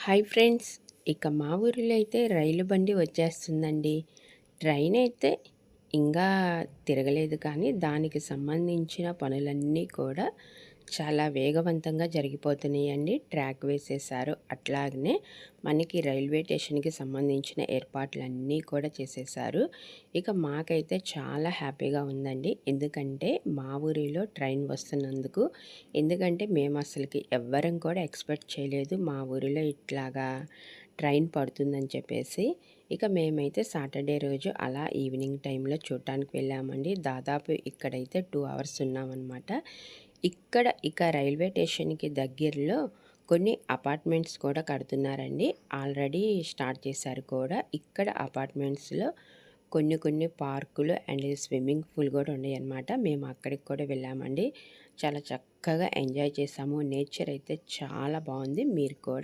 Hi friends, ఇక మా ఊరిలో అయితే రైలు బండి వచ్చేస్తుందండి. ట్రైన్ అయితే ఇంకా తిరగలేదు, కానీ దానికి సంబంధించిన పనులన్నీ కూడా చాలా వేగవంతంగా జరిగిపోతున్నాయండి. ట్రాక్ వేసేసారు. అట్లాగనే మనకి రైల్వే స్టేషన్కి సంబంధించిన ఏర్పాట్లన్నీ కూడా చేసేసారు. ఇక మాకైతే చాలా హ్యాపీగా ఉందండి. ఎందుకంటే మా ఊరిలో ట్రైన్ వస్తున్నందుకు. ఎందుకంటే మేము అసలుకి ఎవ్వరం కూడా ఎక్స్పెక్ట్ చేయలేదు మా ఊరిలో ఇట్లాగా ట్రైన్ పడుతుందని చెప్పేసి. ఇక మేమైతే సాటర్డే రోజు అలా ఈవినింగ్ టైంలో చూడటానికి వెళ్ళామండి. దాదాపు ఇక్కడైతే 2 అవర్స్ ఉన్నామన్నమాట. ఇక్కడ ఇక రైల్వే స్టేషన్కి దగ్గరలో కొన్ని అపార్ట్మెంట్స్ కూడా కడుతున్నారండి. ఆల్రెడీ స్టార్ట్ చేశారు కూడా. ఇక్కడ అపార్ట్మెంట్స్లో కొన్ని కొన్ని పార్కులు అండ్ స్విమ్మింగ్ పూల్ కూడా ఉన్నాయన్నమాట. మేము అక్కడికి కూడా వెళ్ళామండి. చాలా చక్కగా ఎంజాయ్ చేసాము. నేచర్ అయితే చాలా బాగుంది. మీరు కూడా